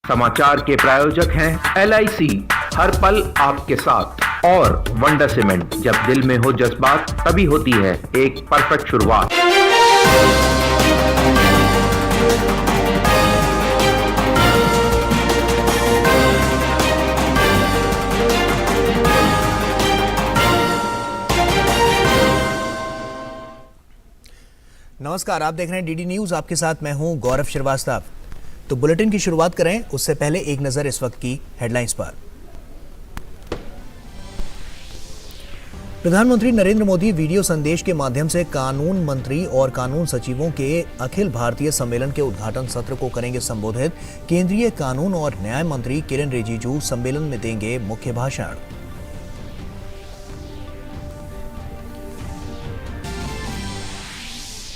समाचार के प्रायोजक हैं LIC, हर पल आपके साथ, और वंडर सीमेंट। जब दिल में हो जज्बात तभी होती है एक परफेक्ट शुरुआत। नमस्कार, आप देख रहे हैं DD न्यूज। आपके साथ मैं हूं गौरव श्रीवास्तव। तो बुलेटिन की शुरुआत करें उससे पहले एक नजर इस वक्त की हेडलाइंस पर। प्रधानमंत्री नरेंद्र मोदी वीडियो संदेश के माध्यम से कानून मंत्री और कानून सचिवों के अखिल भारतीय सम्मेलन के उद्घाटन सत्र को करेंगे संबोधित। केंद्रीय कानून और न्याय मंत्री किरेन रिजिजू सम्मेलन में देंगे मुख्य भाषण।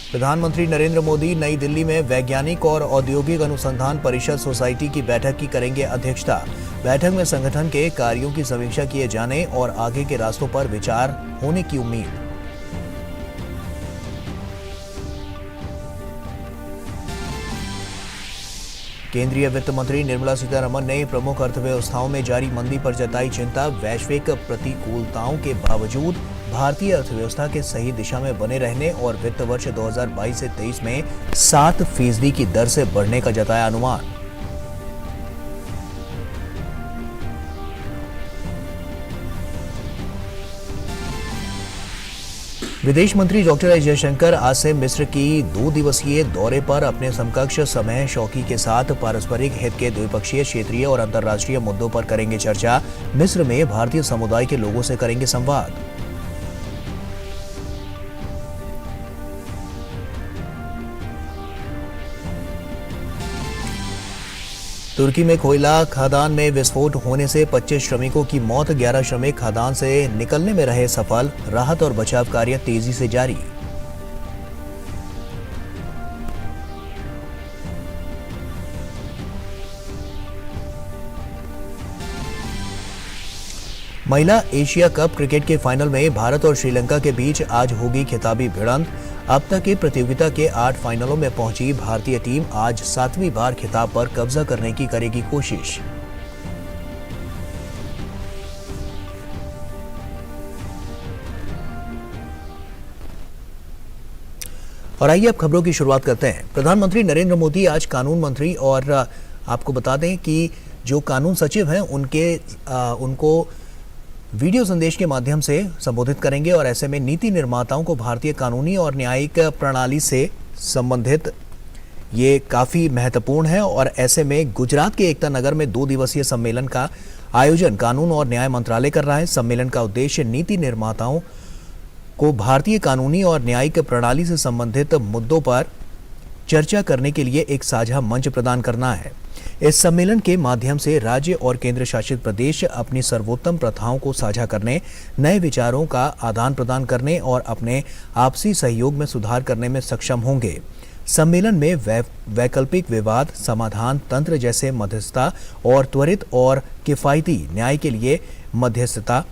प्रधानमंत्री नरेंद्र मोदी नई दिल्ली में वैज्ञानिक और औद्योगिक अनुसंधान परिषद सोसाइटी की बैठक की करेंगे अध्यक्षता। बैठक में संगठन के कार्यों की समीक्षा किए जाने और आगे के रास्तों पर विचार होने की उम्मीद। केंद्रीय वित्त मंत्री निर्मला सीतारमण ने प्रमुख अर्थव्यवस्थाओं में जारी मंदी पर जताई चिंता। वैश्विक प्रतिकूलताओं के बावजूद भारतीय अर्थव्यवस्था के सही दिशा में बने रहने और वित्त वर्ष 2022 से 23 में 7% की दर से बढ़ने का जताया अनुमान। विदेश मंत्री डॉक्टर एस जयशंकर आज से मिस्र की 2 दिवसीय दौरे पर अपने समकक्ष समय शौकी के साथ पारस्परिक हित के द्विपक्षीय, क्षेत्रीय और अंतर्राष्ट्रीय मुद्दों पर करेंगे चर्चा। मिस्र में भारतीय समुदाय के लोगों से करेंगे संवाद। तुर्की में कोयला खदान में विस्फोट होने से 25 श्रमिकों की मौत। 11 श्रमिक खदान से निकलने में रहे सफल। राहत और बचाव कार्य तेजी से जारी। महिला एशिया कप क्रिकेट के फाइनल में भारत और श्रीलंका के बीच आज होगी खिताबी भिड़ंत। अब तक की प्रतियोगिता के 8 फाइनलों में पहुंची भारतीय टीम आज 7वीं बार खिताब पर कब्जा करने की करेगी कोशिश। और आइए अब खबरों की शुरुआत करते हैं। प्रधानमंत्री नरेंद्र मोदी आज कानून मंत्री और आपको बता दें कि जो कानून सचिव हैं उनको वीडियो संदेश के माध्यम से संबोधित करेंगे और ऐसे में नीति निर्माताओं को भारतीय कानूनी और न्यायिक प्रणाली से संबंधित ये काफ़ी महत्वपूर्ण है। और ऐसे में गुजरात के एकता नगर में 2 दिवसीय सम्मेलन का आयोजन कानून और न्याय मंत्रालय कर रहा है। सम्मेलन का उद्देश्य नीति निर्माताओं को भारतीय कानूनी और न्यायिक प्रणाली से संबंधित मुद्दों पर चर्चा करने के लिए एक साझा मंच प्रदान करना है। इस सम्मेलन के माध्यम से राज्य और केंद्र शासित प्रदेश अपनी सर्वोत्तम प्रथाओं को साझा करने, नए विचारों का आदान प्रदान करने और अपने आपसी सहयोग में सुधार करने में सक्षम होंगे। सम्मेलन में वैकल्पिक विवाद समाधान तंत्र जैसे मध्यस्थता और त्वरित और किफायती न्याय के लिए मध्यस्थता,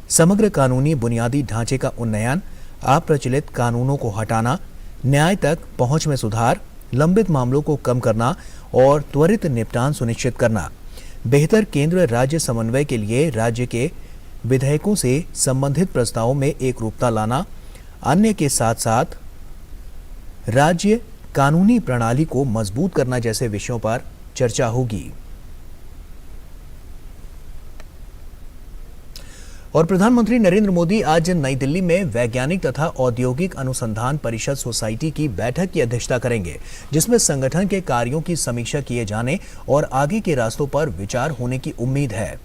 समग्र कानूनी बुनियादी ढांचे का उन्नयन, अप्रचलित कानूनों को हटाना, न्याय तक पहुंच में सुधार, लंबित मामलों को कम करना और त्वरित निपटान सुनिश्चित करना, बेहतर केंद्र राज्य समन्वय के लिए राज्य के विधेयकों से संबंधित प्रस्तावों में एक रूपता लाना, अन्य के साथ साथ राज्य कानूनी प्रणाली को मजबूत करना जैसे विषयों पर चर्चा होगी। और प्रधानमंत्री नरेंद्र मोदी आज नई दिल्ली में वैज्ञानिक तथा औद्योगिक अनुसंधान परिषद सोसाइटी की बैठक की अध्यक्षता करेंगे, जिसमें संगठन के कार्यों की समीक्षा किए जाने और आगे के रास्तों पर विचार होने की उम्मीद है।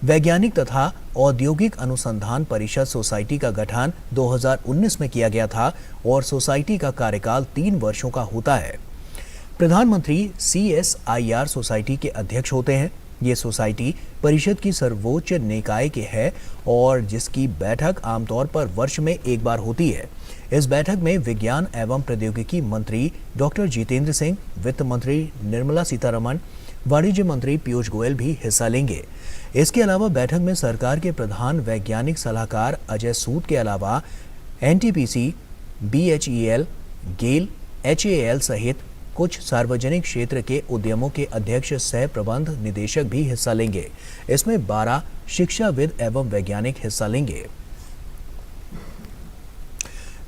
वैज्ञानिक तथा औद्योगिक अनुसंधान परिषद सोसाइटी का गठन 2019 में किया गया था और सोसाइटी का कार्यकाल 3 वर्षों का होता है। प्रधानमंत्री CSIR सोसाइटी के अध्यक्ष होते हैं। ये सोसाइटी परिषद की सर्वोच्च निकाय की है और जिसकी बैठक आमतौर पर वर्ष में एक बार होती है। इस बैठक में विज्ञान एवं प्रौद्योगिकी मंत्री डॉक्टर जितेंद्र सिंह, वित्त मंत्री निर्मला सीतारमण, वाणिज्य मंत्री पीयूष गोयल भी हिस्सा लेंगे। इसके अलावा बैठक में सरकार के प्रधान वैज्ञानिक सलाहकार अजय सूद के अलावा NTPC, BHEL, गेल, HAL सहित कुछ सार्वजनिक क्षेत्र के उद्यमों के अध्यक्ष सह प्रबंध निदेशक भी हिस्सा लेंगे। इसमें 12 शिक्षाविद एवं वैज्ञानिक हिस्सा लेंगे।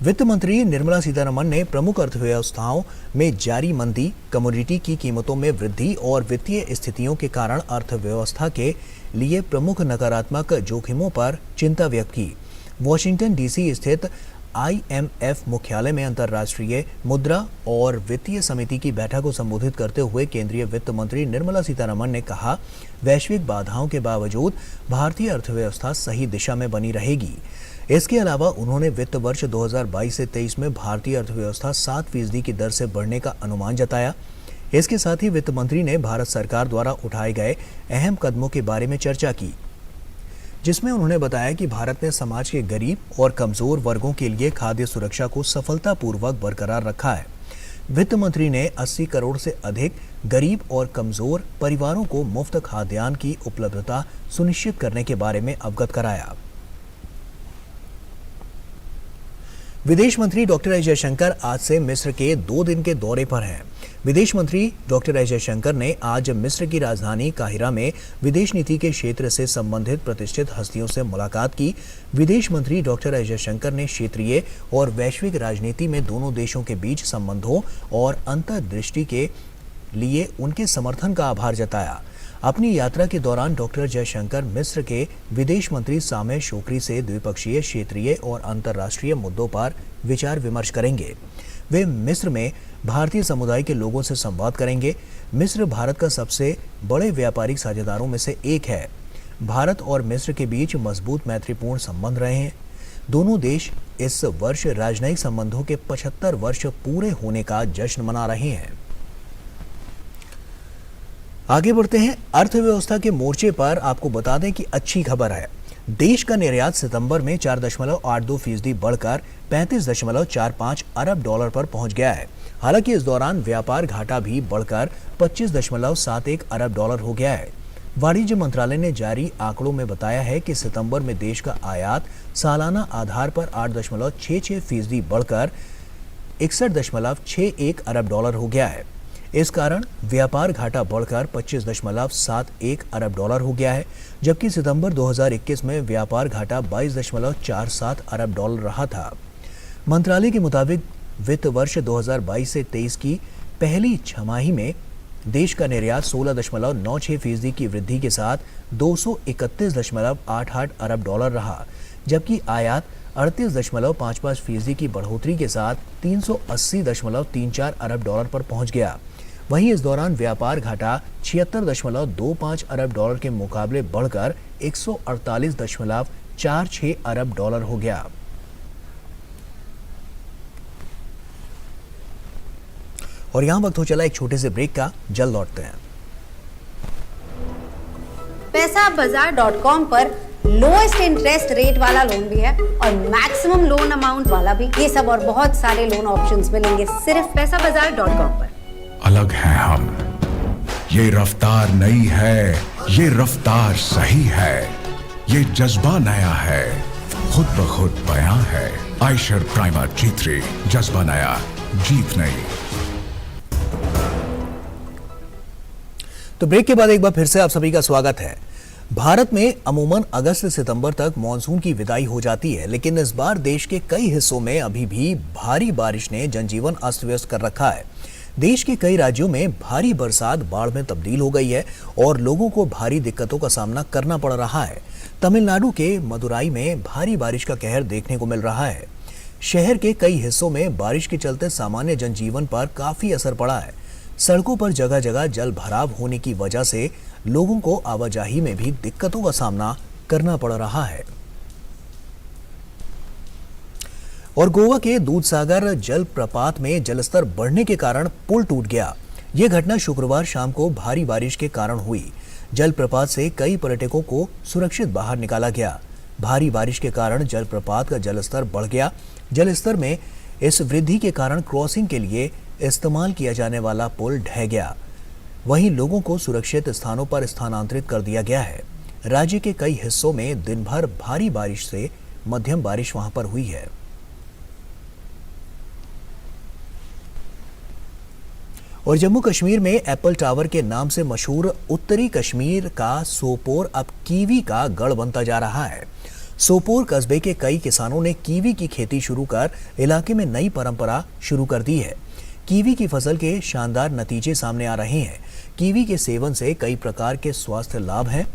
वित्त मंत्री निर्मला सीतारमण ने प्रमुख अर्थव्यवस्थाओं में जारी मंदी, कमोडिटी की कीमतों में वृद्धि और वित्तीय स्थितियों के कारण अर्थव्यवस्था के लिए प्रमुख नकारात्मक जोखिमों पर चिंता व्यक्त की। वॉशिंगटन डीसी स्थित IMF मुख्यालय में अंतर्राष्ट्रीय मुद्रा और वित्तीय समिति की बैठक को संबोधित करते हुए केंद्रीय वित्त मंत्री निर्मला सीतारमण ने कहा, वैश्विक बाधाओं के बावजूद भारतीय अर्थव्यवस्था सही दिशा में बनी रहेगी। इसके अलावा उन्होंने वित्त वर्ष 2022 से 23 में भारतीय अर्थव्यवस्था 7% की दर से बढ़ने का अनुमान जताया। इसके साथ ही वित्त मंत्री ने भारत सरकार द्वारा उठाए गए अहम कदमों के बारे में चर्चा की, जिसमें उन्होंने बताया कि भारत ने समाज के गरीब और कमजोर वर्गों के लिए खाद्य सुरक्षा को सफलतापूर्वक बरकरार रखा है। वित्त मंत्री ने 80 करोड़ से अधिक गरीब और कमजोर परिवारों को मुफ्त खाद्यान्न की उपलब्धता सुनिश्चित करने के बारे में अवगत कराया। विदेश मंत्री डॉक्टर एस जयशंकर आज से मिस्र के 2 दिन के दौरे पर हैं। विदेश मंत्री डॉक्टर एस जयशंकर ने आज मिस्र की राजधानी काहिरा में विदेश नीति के क्षेत्र से संबंधित प्रतिष्ठित हस्तियों से मुलाकात की। विदेश मंत्री डॉक्टर एस जयशंकर ने क्षेत्रीय और वैश्विक राजनीति में दोनों देशों के बीच संबंधों और अंतर्दृष्टि के लिए उनके समर्थन का आभार जताया। अपनी यात्रा के दौरान डॉक्टर जयशंकर मिस्र के विदेश मंत्री सामेह शोकरी से द्विपक्षीय, क्षेत्रीय और अंतर्राष्ट्रीय मुद्दों पर विचार विमर्श करेंगे। वे मिस्र में भारतीय समुदाय के लोगों से संवाद करेंगे। मिस्र भारत का सबसे बड़े व्यापारिक साझेदारों में से एक है। भारत और मिस्र के बीच मजबूत मैत्रीपूर्ण संबंध रहे हैं। दोनों देश इस वर्ष राजनयिक संबंधों के 75 वर्ष पूरे होने का जश्न मना रहे हैं। आगे बढ़ते हैं। अर्थव्यवस्था के मोर्चे पर आपको बता दें कि अच्छी खबर है। देश का निर्यात सितंबर में 4.82% बढ़कर 35.45 अरब डॉलर पर पहुंच गया है। हालांकि इस दौरान व्यापार घाटा भी बढ़कर 25.71 अरब डॉलर हो गया है। वाणिज्य मंत्रालय ने जारी आंकड़ों में बताया है कि सितंबर में देश का आयात सालाना आधार पर 8.66% बढ़कर 61.61 अरब डॉलर हो गया है। इस कारण व्यापार घाटा बढ़कर 25.71 अरब डॉलर हो गया है, जबकि सितंबर 2021 में व्यापार घाटा 22.47 अरब डॉलर रहा था। मंत्रालय के मुताबिक वित्त वर्ष 2022 से 23 की पहली छमाही में देश का निर्यात 16.96% की वृद्धि के साथ 231.88 अरब डॉलर रहा, जबकि आयात 38.55% की बढ़ोतरी के साथ 380.34 अरब डॉलर पर पहुंच गया। वहीं इस दौरान व्यापार घाटा 76.25 अरब डॉलर के मुकाबले बढ़कर 148.46 अरब डॉलर हो गया। और यहां वक्त हो चला एक छोटे से ब्रेक का, जल्द लौटते हैं। पैसाबाजार.com पर लोएस्ट इंटरेस्ट रेट वाला लोन भी है और मैक्सिमम लोन अमाउंट वाला भी। ये सब और बहुत सारे लोन ऑप्शंस मिलेंगे सिर्फ पैसाबाजार.com पर। अलग हैं हम, ये रफ्तार नई है, ये रफ्तार सही है, ये जज्बा नया है, खुद ब खुद बयां है। आयशर प्राइमर G3, जज्बा नया, जीत नई। तो ब्रेक के बाद एक बार फिर से आप सभी का स्वागत है। भारत में अमूमन अगस्त से सितंबर तक मानसून की विदाई हो जाती है, लेकिन इस बार देश के कई हिस्सों में अभी भी भारी बारिश ने जनजीवन अस्त व्यस्त कर रखा है। देश के कई राज्यों में भारी बरसात बाढ़ में तब्दील हो गई है और लोगों को भारी दिक्कतों का सामना करना पड़ रहा है। तमिलनाडु के मदुराई में भारी बारिश का कहर देखने को मिल रहा है। शहर के कई हिस्सों में बारिश के चलते सामान्य जनजीवन पर काफी असर पड़ा है। सड़कों पर जगह जगह जल भराव होने की वजह से लोगों को आवाजाही में भी दिक्कतों का सामना करना पड़ रहा है। और गोवा के दूधसागर जलप्रपात में जलस्तर बढ़ने के कारण पुल टूट गया। यह घटना शुक्रवार शाम को भारी बारिश के कारण हुई। जलप्रपात से कई पर्यटकों को सुरक्षित बाहर निकाला गया। भारी बारिश के कारण जलप्रपात का जलस्तर बढ़ गया। जलस्तर में इस वृद्धि के कारण क्रॉसिंग के लिए इस्तेमाल किया जाने वाला पुल ढह गया। वहीं लोगों को सुरक्षित स्थानों पर स्थानांतरित कर दिया गया है। राज्य के कई हिस्सों में दिन भर भारी बारिश से मध्यम बारिश वहां पर हुई है। और जम्मू कश्मीर में एप्पल टावर के नाम से मशहूर उत्तरी कश्मीर का सोपोर अब कीवी का गढ़ बनता जा रहा है। सोपोर कस्बे के कई किसानों ने कीवी की खेती शुरू कर इलाके में नई परंपरा शुरू कर दी है। कीवी की फसल के शानदार नतीजे सामने आ रहे हैं। कीवी के सेवन से कई प्रकार के स्वास्थ्य लाभ हैं।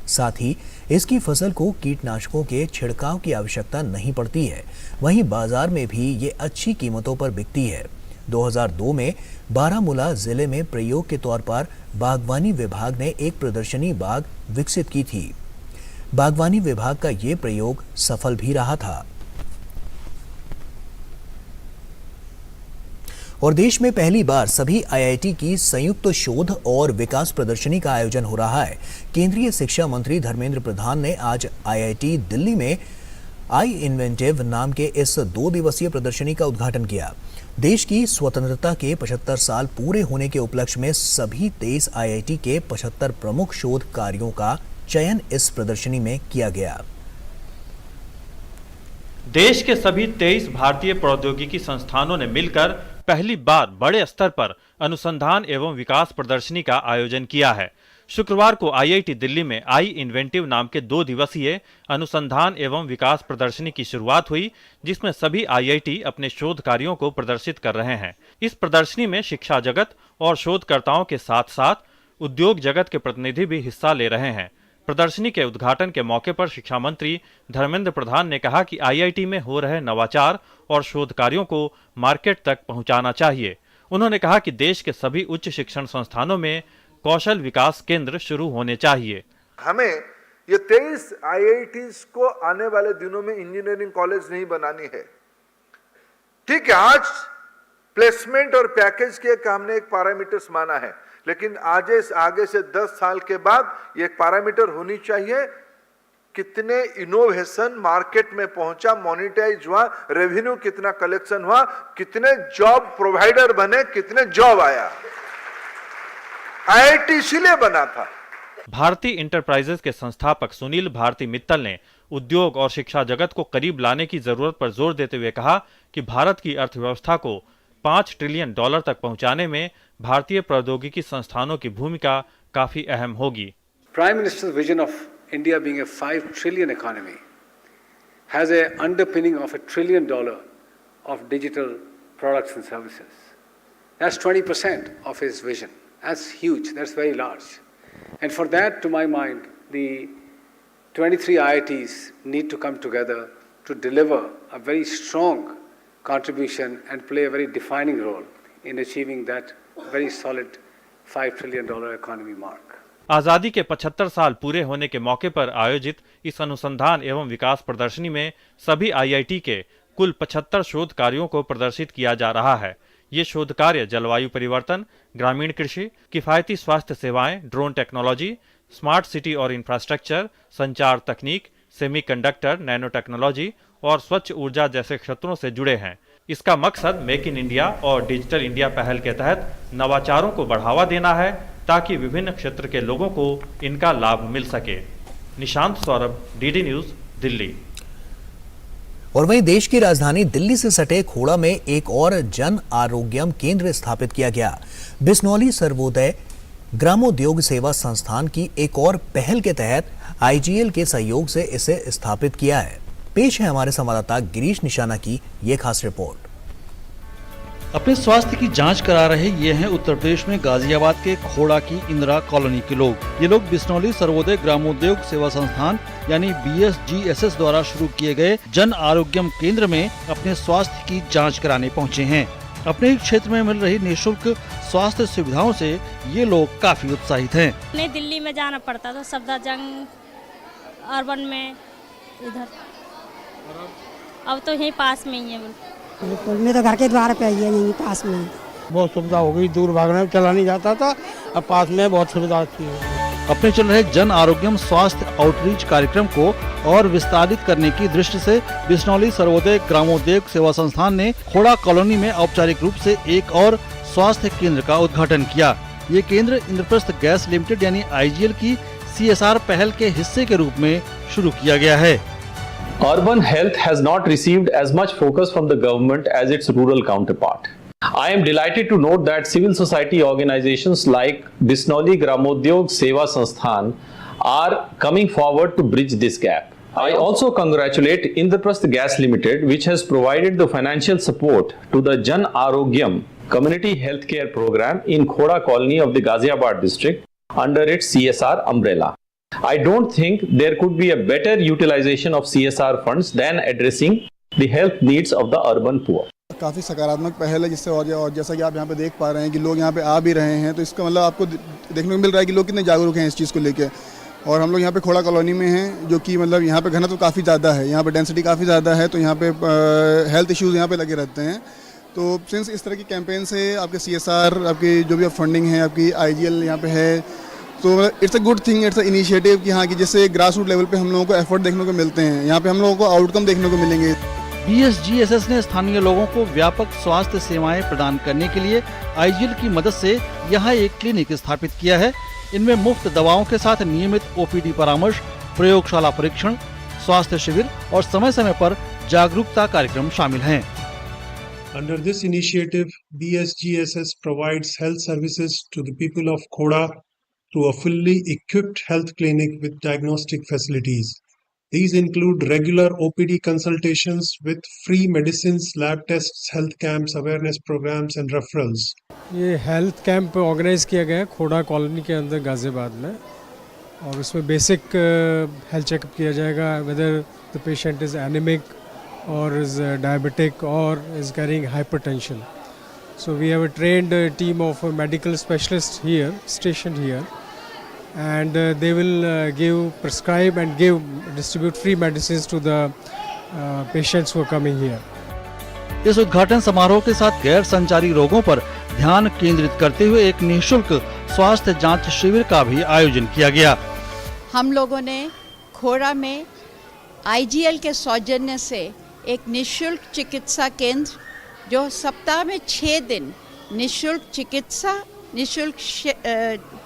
साथ ही इसकी फसल को कीटनाशकों के छिड़काव की आवश्यकता नहीं पड़ती है। वहीं बाजार में भी ये अच्छी कीमतों पर बिकती है। 2002 में बारामूला जिले में प्रयोग के तौर पर बागवानी विभाग ने एक प्रदर्शनी बाग विकसित की थी। बागवानी विभाग का ये प्रयोग सफल भी रहा था। और देश में पहली बार सभी आईआईटी की संयुक्त शोध और विकास प्रदर्शनी का आयोजन हो रहा है। केंद्रीय शिक्षा मंत्री धर्मेंद्र प्रधान ने आज आईआईटी दिल्ली में आई इन्वेंटिव नाम के इस 2 दिवसीय प्रदर्शनी का उद्घाटन किया। देश की स्वतंत्रता के 75 साल पूरे होने के उपलक्ष्य में सभी 23 आईआईटी के 75 प्रमुख शोध कार्यों का चयन इस प्रदर्शनी में किया गया। देश के सभी 23 भारतीय प्रौद्योगिकी संस्थानों ने मिलकर पहली बार बड़े स्तर पर अनुसंधान एवं विकास प्रदर्शनी का आयोजन किया है। शुक्रवार को आईआईटी दिल्ली में आई इन्वेंटिव नाम के 2 दिवसीय अनुसंधान एवं विकास प्रदर्शनी की शुरुआत हुई, जिसमें सभी आईआईटी अपने शोध कार्यों को प्रदर्शित कर रहे हैं। इस प्रदर्शनी में शिक्षा जगत और शोधकर्ताओं के साथ साथ उद्योग जगत के प्रतिनिधि भी हिस्सा ले रहे हैं। प्रदर्शनी के उद्घाटन के मौके पर शिक्षा मंत्री धर्मेंद्र प्रधान ने कहा कि आईआईटी में हो रहे नवाचार और शोध कार्यों को मार्केट तक पहुंचाना चाहिए। उन्होंने कहा कि देश के सभी उच्च शिक्षण संस्थानों में कौशल विकास केंद्र शुरू होने चाहिए। हमें ये 23 आईआईटीज को आने वाले दिनों में इंजीनियरिंग कॉलेज नहीं बनानी है। ठीक है, आज प्लेसमेंट और पैकेज के हमने एक पैरामीटर्स माना है, लेकिन आगे से 10 साल के बाद ये एक पैरामीटर होनी चाहिए, कितने इनोवेशन मार्केट में पहुंचा, मोनेटाइज हुआ, रेवेन्यू कितना कलेक्शन हुआ, कितने जॉब प्रोवाइडर बने, कितने जॉब आया। आईआईटी इसीलिए बना था। भारती इंटरप्राइजेज के संस्थापक सुनील भारती मित्तल ने उद्योग और शिक्षा जगत को करीब लाने की जरूरत पर जोर देते हुए कहा कि भारत की अर्थव्यवस्था को $5 ट्रिलियन तक पहुंचाने में भारतीय प्रौद्योगिकी संस्थानों की भूमिका काफी अहम होगी। Prime Minister's vision of India being a $5 trillion economy has a underpinning of $1 trillion of digital products and services. That's 20% of his vision. That's huge. That's very large. And for that, to my mind, the 23 IITs need to come together to deliver a very strong contribution and play a very defining role in achieving that very solid $5 trillion economy mark. आजादी के 75 साल पूरे होने के मौके पर आयोजित इस अनुसंधान एवं विकास प्रदर्शनी में सभी आईआईटी के कुल 75 शोध कार्यों को प्रदर्शित किया जा रहा है। ये शोध कार्य जलवायु परिवर्तन, ग्रामीण कृषि, किफायती स्वास्थ्य सेवाएं, ड्रोन टेक्नोलॉजी, स्मार्ट सिटी और इंफ्रास्ट्रक्चर, संचार तकनीक, सेमीकंडक्टर, नैनो टेक्नोलॉजी और स्वच्छ ऊर्जा जैसे क्षेत्रों से जुड़े हैं। इसका मकसद मेक इन इंडिया और डिजिटल इंडिया पहल के तहत नवाचारों को बढ़ावा देना है, ताकि विभिन्न क्षेत्र के लोगों को इनका लाभ मिल सके। Nishant Saurabh, DD news, Delhi. और वहीं देश की राजधानी दिल्ली से सटे खोड़ा में एक और जन आरोग्यम केंद्र स्थापित किया गया। बिस्नौली सर्वोदय ग्रामोद्योग सेवा संस्थान की एक और पहल के तहत आईजीएल के सहयोग से इसे स्थापित किया है। पेश है हमारे संवाददाता गिरीश निशाना की ये खास रिपोर्ट। अपने स्वास्थ्य की जांच करा रहे ये हैं उत्तर प्रदेश में गाजियाबाद के खोड़ा की इंदिरा कॉलोनी के लोग। ये लोग बिस्नौली सर्वोदय ग्रामोद्योग सेवा संस्थान यानी BSGSS द्वारा शुरू किए गए जन आरोग्यम केंद्र में अपने स्वास्थ्य की जांच कराने पहुंचे हैं। अपने क्षेत्र में मिल रही निःशुल्क स्वास्थ्य सुविधाओं से ये लोग काफी उत्साहित हैं। नहीं, दिल्ली में जाना पड़ता था, सफदरजंग अर्बन में, इधर अब तो यहीं पास में ही है। बिल्कुल, मैं तो घर के द्वार पे आई है, यहीं पास में। बहुत सुविधा हो गई, दूर भागने में चला नहीं जाता था, अब पास में बहुत सुविधा अच्छी है। अपने चल रहे जन आरोग्यम स्वास्थ्य आउटरीच कार्यक्रम को और विस्तारित करने की दृष्टि से बिस्नौली सर्वोदय ग्रामोद्योग सेवा संस्थान ने खोड़ा कॉलोनी में औपचारिक रूप से एक और स्वास्थ्य केंद्र का उद्घाटन किया। ये केंद्र इंद्रप्रस्थ गैस लिमिटेड यानी आईजीएल की CSR पहल के हिस्से के रूप में शुरू किया गया है। Urban health has not received as much focus from the government as its rural counterpart. I am delighted to note that civil society organizations like Bisnauli Gramodyog Seva Sansthan are coming forward to bridge this gap. I also congratulate Indraprasth Gas Limited, which has provided the financial support to the Jan Arogyam community healthcare program in Khoda colony of the Ghaziabad district under its CSR umbrella. I don't think there could be a better utilization of CSR funds than addressing the health needs of the urban poor. काफ़ी सकारात्मक पहल है जिससे और जैसा कि आप यहाँ पे देख पा रहे हैं कि लोग यहाँ पे आ भी रहे हैं, तो इसका मतलब आपको देखने को मिल रहा है कि लोग कितने जागरूक हैं इस चीज़ को लेके। और हम लोग यहाँ पे खोड़ा कॉलोनी में हैं, जो कि मतलब यहाँ पे घनत्व तो काफ़ी ज़्यादा है, यहाँ पे डेंसिटी काफ़ी ज़्यादा है, तो यहाँ पे हेल्थ इश्यूज़ यहाँ पे लगे रहते हैं। तो सिंस इस तरह की कैंपेन से आपके CSR, आपकी जो भी फंडिंग है, आपकी IGL यहाँ पे है, तो it's a good thing, it's a initiative कि हाँ कि जिससे ग्रास रूट लेवल पे हम लोगों को एफर्ट देखने को मिलते हैं, यहाँ पे हम लोगों को आउटकम देखने को मिलेंगे। BSGSS ने स्थानीय लोगों को व्यापक स्वास्थ्य सेवाएं प्रदान करने के लिए IGL की मदद से यहाँ एक क्लिनिक स्थापित किया है। इनमें मुफ्त दवाओं के साथ नियमित OPD परामर्श, प्रयोगशाला परीक्षण, स्वास्थ्य शिविर और समय समय पर जागरूकता कार्यक्रम शामिल हैं। Under this initiative, BSGSS provides health services to the people of Khoda through a fully equipped health clinic with diagnostic facilities. These include regular OPD consultations with free medicines, lab tests, health camps, awareness programs and referrals. ये health camp organise किया गया है खोड़ा colony के अंदर गाजियाबाद में, और उसमें basic health checkup किया जाएगा, whether the patient is anaemic और इज़ डायबिटिक और is carrying hypertension. So we have a trained team of medical specialists here, stationed here, and they will prescribe and distribute free medicines to the patients who are coming here. इस उद्घाटन समारोह के साथ गैर संचारी रोगों पर ध्यान केंद्रित करते हुए एक निःशुल्क स्वास्थ्य जांच शिविर का भी आयोजन किया गया। हम लोगों ने खोड़ा में IGL के सौजन्य से एक निःशुल्क चिकित्सा केंद्र, जो सप्ताह में 6 दिन निःशुल्क चिकित्सा, निःशुल्क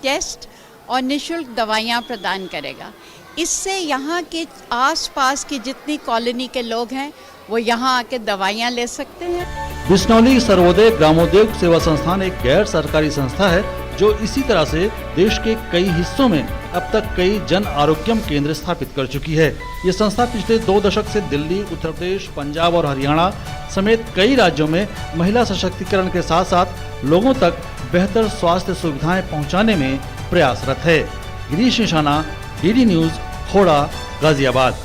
टेस्ट और निःशुल्क दवाइयाँ प्रदान करेगा। इससे यहाँ के आसपास की जितनी कॉलोनी के लोग हैं वो यहाँ आके दवाइयाँ ले सकते हैं। बिस्नौली सर्वोदय ग्रामोद्योग सेवा संस्थान एक गैर सरकारी संस्था है जो इसी तरह से देश के कई हिस्सों में अब तक कई जन आरोग्यम केंद्र स्थापित कर चुकी है। ये संस्था पिछले 2 दशक से दिल्ली, उत्तर प्रदेश, पंजाब और हरियाणा समेत कई राज्यों में महिला सशक्तिकरण के साथ साथ लोगों तक बेहतर स्वास्थ्य सुविधाएं पहुंचाने में प्रयासरत है। गिरीश निशाना, DD न्यूज, खोड़ा, गाजियाबाद।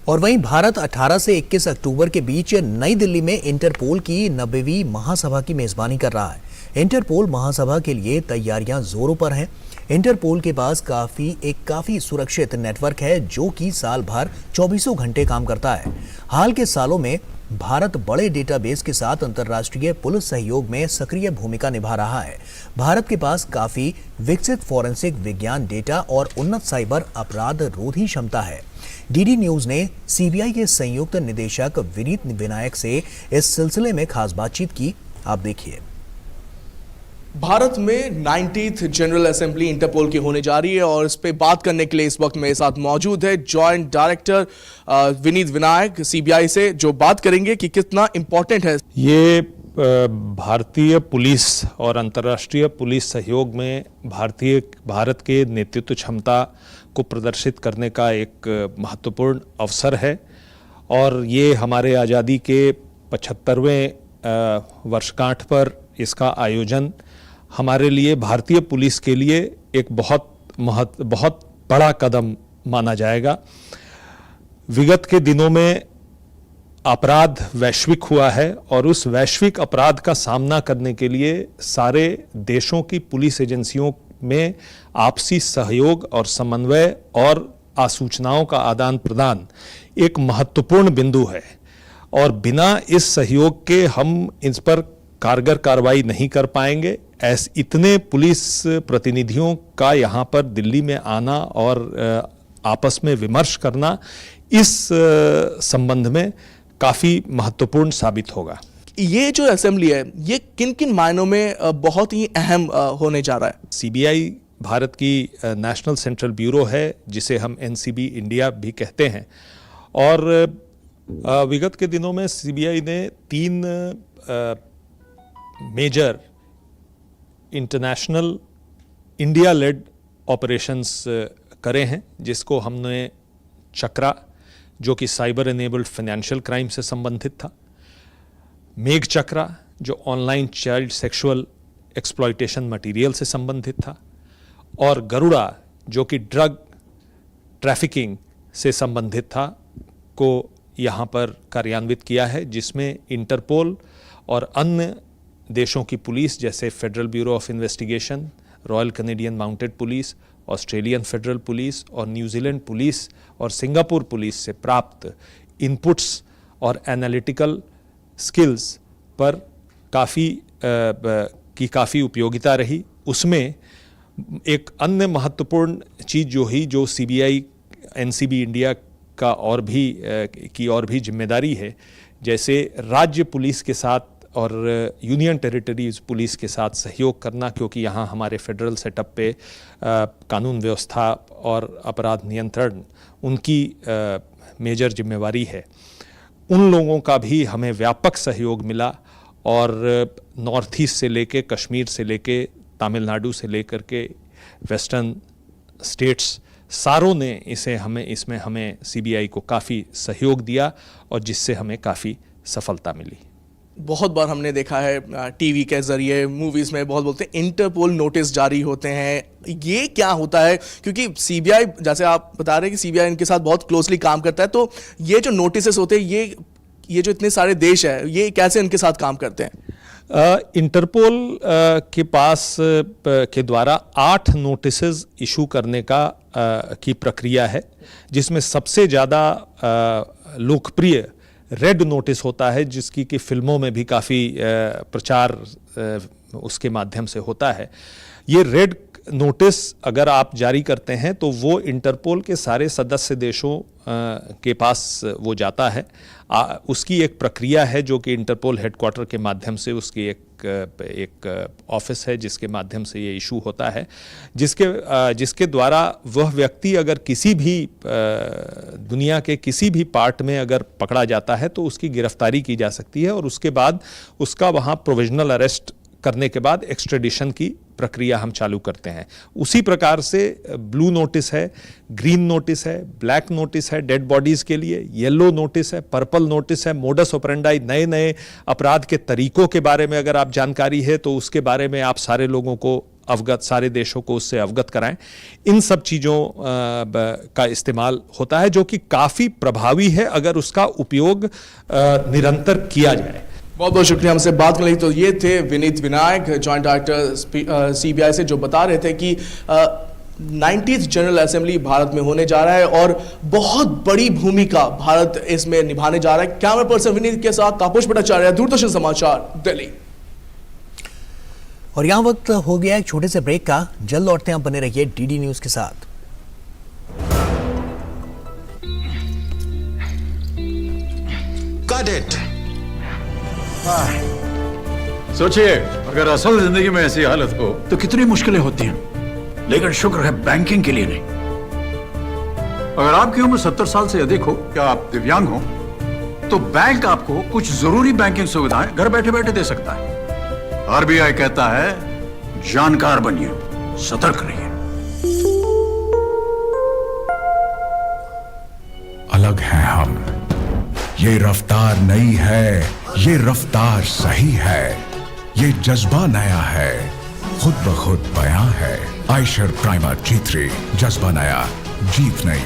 और वहीं भारत 18 से 21 अक्टूबर के बीच नई दिल्ली में इंटरपोल की 90वीं महासभा की मेजबानी कर रहा है। इंटरपोल महासभा के लिए तैयारियां जोरों पर हैं। इंटरपोल के पास काफी सुरक्षित नेटवर्क है जो कि साल भर 24 घंटे काम करता है। हाल के सालों में भारत बड़े डेटाबेस के साथ अंतर्राष्ट्रीय पुलिस सहयोग में सक्रिय भूमिका निभा रहा है। भारत के पास काफी विकसित फॉरेंसिक विज्ञान डेटा और उन्नत साइबर अपराध रोधी क्षमता है। DD न्यूज ने CBI के संयुक्त निदेशक विनीत विनायक से इस सिलसिले में खास बातचीत की। आप देखिए। भारत में 90th जनरल असेंबली इंटरपोल की होने जा रही है और इस पे बात करने के लिए इस वक्त मेरे साथ मौजूद है joint director Vineet Vinayak CBI से, जो बात करेंगे कि कितना इम्पोर्टेंट है ये भारतीय पुलिस और अंतर्राष्ट्रीय पुलिस सहयोग में भारत के नेतृत्व क्षमता को प्रदर्शित करने का एक महत्वपूर्ण अवसर है। और ये हमारे आज़ादी के 75वें वर्षगांठ पर इसका आयोजन हमारे लिए, भारतीय पुलिस के लिए एक बहुत बड़ा कदम माना जाएगा। विगत के दिनों में अपराध वैश्विक हुआ है और उस वैश्विक अपराध का सामना करने के लिए सारे देशों की पुलिस एजेंसियों में आपसी सहयोग और समन्वय और आसूचनाओं का आदान प्रदान एक महत्वपूर्ण बिंदु है। और बिना इस सहयोग के हम इस पर कारगर कार्रवाई नहीं कर पाएंगे। इतने पुलिस प्रतिनिधियों का यहाँ पर दिल्ली में आना और आपस में विमर्श करना इस संबंध में काफ़ी महत्वपूर्ण साबित होगा। ये जो असेंबली है ये किन किन मायनों में बहुत ही अहम होने जा रहा है? CBI भारत की नेशनल सेंट्रल ब्यूरो है जिसे हम NCB इंडिया भी कहते हैं। और विगत के दिनों में CBI ने 3 major international India led operations करे हैं, जिसको हमने चक्रा जो कि साइबर एनेबल्ड फाइनेंशियल क्राइम से संबंधित था, मेघ चक्रा जो online child sexual exploitation material से संबंधित था, और गरुड़ा जो कि ड्रग ट्रैफिकिंग से संबंधित था, को यहाँ पर कार्यान्वित किया है, जिसमें इंटरपोल और अन्य देशों की पुलिस जैसे federal bureau of investigation, royal Canadian mounted police, Australian federal police और न्यूजीलैंड पुलिस और सिंगापुर पुलिस से प्राप्त इनपुट्स और एनालिटिकल स्किल्स पर काफ़ी उपयोगिता रही। उसमें एक अन्य महत्वपूर्ण चीज़ जो सीबीआई एनसीबी इंडिया का और भी जिम्मेदारी है, जैसे राज्य पुलिस के साथ और यूनियन टेरिटरीज पुलिस के साथ सहयोग करना, क्योंकि यहाँ हमारे फेडरल सेटअप पे कानून व्यवस्था और अपराध नियंत्रण उनकी मेजर जिम्मेवारी है। उन लोगों का भी हमें व्यापक सहयोग मिला, और नॉर्थ ईस्ट से लेके कश्मीर से लेके तमिलनाडु से लेकर के वेस्टर्न स्टेट्स सारों ने इसमें हमें सीबीआई को काफ़ी सहयोग दिया, और जिससे हमें काफ़ी सफलता मिली। बहुत बार हमने देखा है टीवी के जरिए, मूवीज में बहुत बोलते हैं इंटरपोल नोटिस जारी होते हैं, ये क्या होता है? क्योंकि सीबीआई, जैसे आप बता रहे हैं कि सीबीआई इनके साथ बहुत क्लोजली काम करता है, तो ये जो नोटिस होते हैं, ये जो इतने सारे देश है, ये कैसे इनके साथ काम करते हैं? इंटरपोल के पास के द्वारा 8 नोटिसेस इशू करने की प्रक्रिया है, जिसमें सबसे ज़्यादा लोकप्रिय रेड नोटिस होता है, जिसकी कि फिल्मों में भी काफ़ी प्रचार उसके माध्यम से होता है। ये रेड नोटिस अगर आप जारी करते हैं तो वो इंटरपोल के सारे सदस्य देशों के पास वो जाता है। उसकी एक प्रक्रिया है जो कि इंटरपोल हेडक्वार्टर के माध्यम से, उसकी एक ऑफिस है जिसके माध्यम से ये इशू होता है, जिसके द्वारा वह व्यक्ति अगर किसी भी दुनिया के किसी भी पार्ट में अगर पकड़ा जाता है तो उसकी गिरफ्तारी की जा सकती है, और उसके बाद उसका वहाँ प्रोविजनल अरेस्ट करने के बाद एक्स्ट्रेडिशन की प्रक्रिया हम चालू करते हैं। उसी प्रकार से ब्लू नोटिस है, ग्रीन नोटिस है, ब्लैक नोटिस है डेड बॉडीज के लिए, येलो नोटिस है, पर्पल नोटिस है, मोडस ऑपरेंडाई, नए नए अपराध के तरीकों के बारे में अगर आप जानकारी है तो उसके बारे में आप सारे लोगों को सारे देशों को उससे अवगत कराएं। इन सब चीज़ों का इस्तेमाल होता है, जो कि काफ़ी प्रभावी है अगर उसका उपयोग निरंतर किया जाए। बहुत बहुत शुक्रिया हमसे बात करने के लिए। तो ये थे Vineet Vinayak, joint director CBI से, जो बता रहे थे कि 90th जनरल असेंबली भारत में होने जा रहा है और बहुत बड़ी भूमिका भारत इसमें निभाने जा रहा है। कैमरा पर्सन विनीत के साथ तापस भट्टाचार्य, दूरदर्शन समाचार, दिल्ली। और यहाँ वक्त हो गया एक छोटे से ब्रेक का, जल्द लौटते हैं, आप बने रहिए डीडी न्यूज के साथ। Got it. सोचिए, अगर असल जिंदगी में ऐसी हालत हो तो कितनी मुश्किलें होती हैं, लेकिन शुक्र है बैंकिंग के लिए नहीं। अगर आपकी उम्र 70 साल से अधिक हो या आप दिव्यांग हो तो बैंक आपको कुछ जरूरी बैंकिंग सुविधाएं घर बैठे बैठे दे सकता है। आरबीआई कहता है, जानकार बनिए, सतर्क रहिए। अलग हैं हम, ये रफ्तार नई है, ये रफ्तार सही है, ये जज्बा नया है, खुद ब खुद बयां है। आयशर प्राइमर G3, जज्बा नया, जीत नई।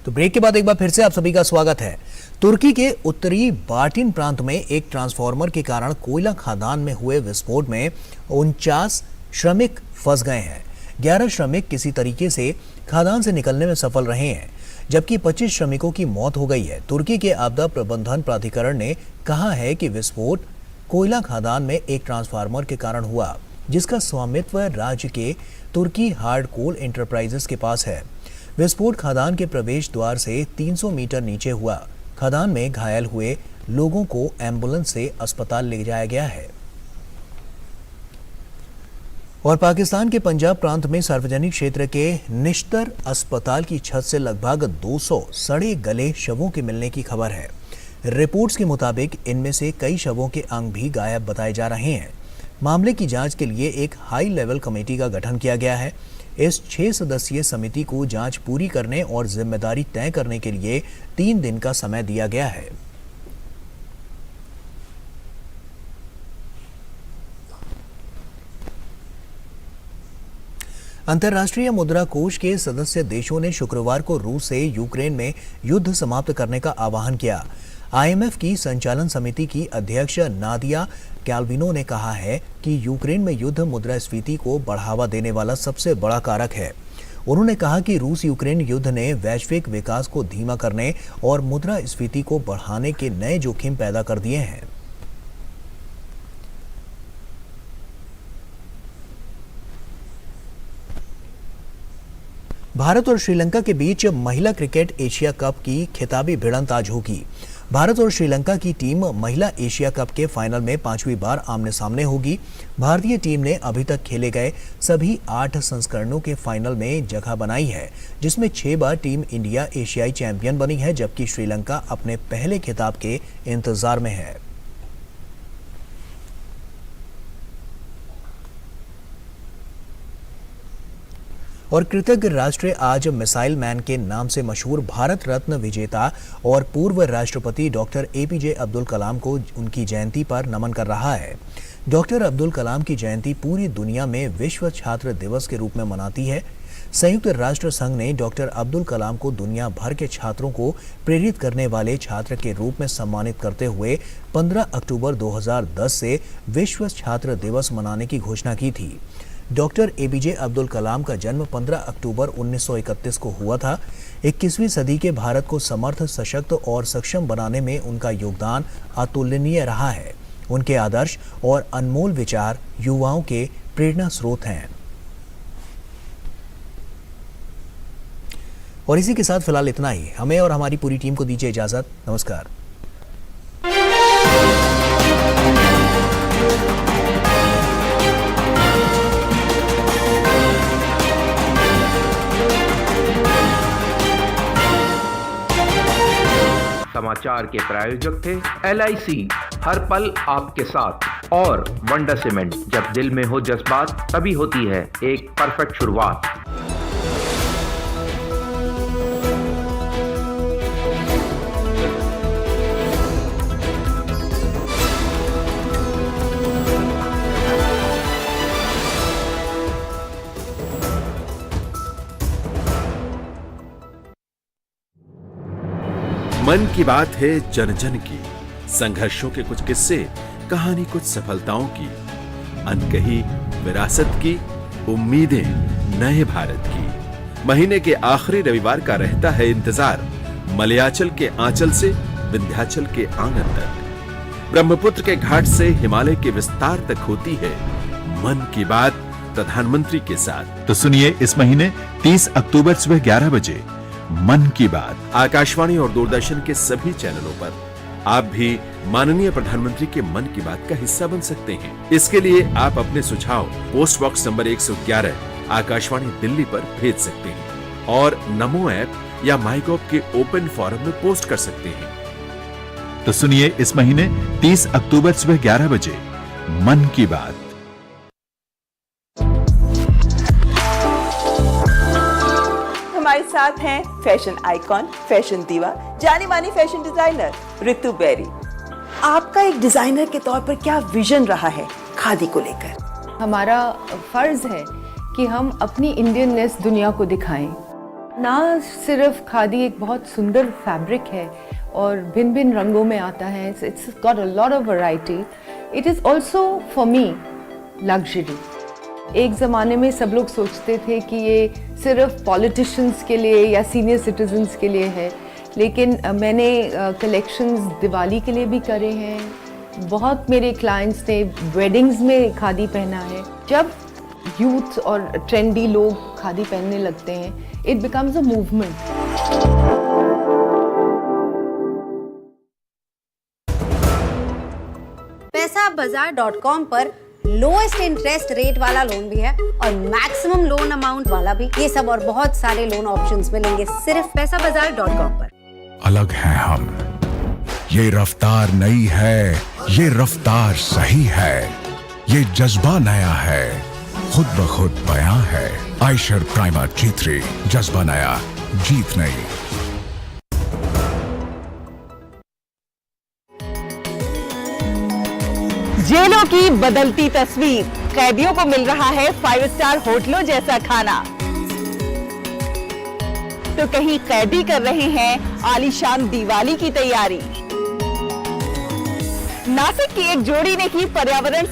तो ब्रेक के बाद एक बार फिर से आप सभी का स्वागत है। तुर्की के उत्तरी बार्टिन प्रांत में एक ट्रांसफार्मर के कारण कोयला खदान में हुए विस्फोट में 49 श्रमिक फंस गए हैं। 11 श्रमिक किसी तरीके से खदान से निकलने में सफल रहे हैं, जबकि 25 श्रमिकों की मौत हो गई है। तुर्की के आपदा प्रबंधन प्राधिकरण ने कहा है कि विस्फोट कोयला खदान में एक ट्रांसफार्मर के कारण हुआ, जिसका स्वामित्व राज्य के तुर्की हार्ड कोल एंटरप्राइजेस के पास है। विस्फोट खदान के प्रवेश द्वार से 300 मीटर नीचे हुआ। खदान में घायल हुए लोगों को एम्बुलेंस से अस्पताल ले जाया गया है। और पाकिस्तान के पंजाब प्रांत में सार्वजनिक क्षेत्र के निश्तर अस्पताल की छत से लगभग 200 सड़े गले शवों के मिलने की खबर है। रिपोर्ट्स के मुताबिक इनमें से कई शवों के अंग भी गायब बताए जा रहे हैं। मामले की जांच के लिए एक हाई लेवल कमेटी का गठन किया गया है। इस 6 सदस्यीय समिति को जांच पूरी करने और जिम्मेदारी तय करने के लिए 3 दिन का समय दिया गया है। अंतर्राष्ट्रीय मुद्रा कोष के सदस्य देशों ने शुक्रवार को रूस से यूक्रेन में युद्ध समाप्त करने का आह्वान किया। आईएमएफ की संचालन समिति की अध्यक्ष नादिया कैल्विनो ने कहा है कि यूक्रेन में युद्ध मुद्रास्फीति को बढ़ावा देने वाला सबसे बड़ा कारक है। उन्होंने कहा कि रूस यूक्रेन युद्ध ने वैश्विक विकास को धीमा करने और मुद्रास्फीति को बढ़ाने के नए जोखिम पैदा कर दिए हैं। भारत और श्रीलंका के बीच महिला क्रिकेट एशिया कप की खिताबी भिड़ंत आज होगी। भारत और श्रीलंका की टीम महिला एशिया कप के फाइनल में 5वीं बार आमने सामने होगी। भारतीय टीम ने अभी तक खेले गए सभी 8 संस्करणों के फाइनल में जगह बनाई है, जिसमें 6 बार टीम इंडिया एशियाई चैंपियन बनी है, जबकि श्रीलंका अपने पहले खिताब के इंतजार में है। और कृतज्ञ राष्ट्र आज मिसाइल मैन के नाम से मशहूर भारत रत्न विजेता और पूर्व राष्ट्रपति डॉक्टर एपीजे अब्दुल कलाम को उनकी जयंती पर नमन कर रहा है। डॉक्टर अब्दुल कलाम की जयंती पूरी दुनिया में विश्व छात्र दिवस के रूप में मनाती है। संयुक्त राष्ट्र संघ ने डॉक्टर अब्दुल कलाम को दुनिया भर के छात्रों को प्रेरित करने वाले छात्र के रूप में सम्मानित करते हुए 15 अक्टूबर 2010 से विश्व छात्र दिवस मनाने की घोषणा की थी। डॉक्टर एपीजे अब्दुल कलाम का जन्म 15 अक्टूबर 1931 को हुआ था। 21वीं सदी के भारत को समर्थ, सशक्त और सक्षम बनाने में उनका योगदान अतुलनीय रहा है। उनके आदर्श और अनमोल विचार युवाओं के प्रेरणा स्रोत हैं। और इसी के साथ फिलहाल इतना ही। हमें और हमारी पूरी टीम को दीजिए इजाजत। नमस्कार। समाचार के प्रायोजक थे LIC, हर पल आपके साथ, और वंडर सीमेंट, जब दिल में हो जज्बात तभी होती है एक परफेक्ट शुरुआत। मन की बात है जन जन की, संघर्षों के कुछ किस्से, कहानी कुछ सफलताओं की, अनकही विरासत की, उम्मीदें नए भारत की। महीने के आखिरी रविवार का रहता है इंतजार, मलयाचल के आंचल से विंध्याचल के आंगन तक, ब्रह्मपुत्र के घाट से हिमालय के विस्तार तक होती है मन की बात प्रधानमंत्री के साथ। तो सुनिए इस महीने 30 अक्टूबर सुबह 11 बजे मन की बात। आकाशवाणी और दूरदर्शन के सभी चैनलों पर आप भी माननीय प्रधानमंत्री के मन की बात का हिस्सा बन सकते हैं। इसके लिए आप अपने सुझाव post box number 111 Akashvani Delhi पर भेज सकते हैं और नमो ऐप या माईगॉव के ओपन फोरम में पोस्ट कर सकते हैं। तो सुनिए इस महीने 30 अक्टूबर सुबह 11 बजे मन की बात। हमारे साथ हैं फैशन आइकॉन, फैशन दीवा, जानी मानी फैशन डिजाइनर ऋतु बेरी। आपका एक डिजाइनर के तौर पर क्या विजन रहा है खादी को लेकर? हमारा फर्ज है कि हम अपनी इंडियननेस दुनिया को दिखाएं। ना सिर्फ खादी एक बहुत सुंदर फैब्रिक है और भिन्न भिन्न रंगों में आता है, it's got a lot of variety. It is also for me luxury. एक ज़माने में सब लोग सोचते थे कि ये सिर्फ पॉलिटिशियंस के लिए या सीनियर सिटीजन्स के लिए है, लेकिन मैंने कलेक्शंस दिवाली के लिए भी करे हैं। बहुत मेरे क्लाइंट्स ने वेडिंग्स में खादी पहना है। जब यूथ और ट्रेंडी लोग खादी पहनने लगते हैं, इट बिकम्स अ मूवमेंट। पैसाबाजार.com पर लोएस्ट इंटरेस्ट रेट वाला लोन भी है और मैक्सिमम लोन अमाउंट वाला भी। ये सब और बहुत सारे लोन ऑप्शंस मिलेंगे सिर्फ पैसाबाजार.com पर। अलग हैं हम, ये रफ्तार नई है, ये रफ्तार सही है, ये जज्बा नया है, खुद ब खुद बयां है। आयशर प्राइमर G3, जज्बा नया, जीत नई। जेलों की बदलती तस्वीर, कैदियों को मिल रहा है 5 स्टार होटलों जैसा खाना, तो कहीं कैदी कर रहे हैं आलीशान दिवाली की तैयारी। नासिक की एक जोड़ी ने की पर्यावरण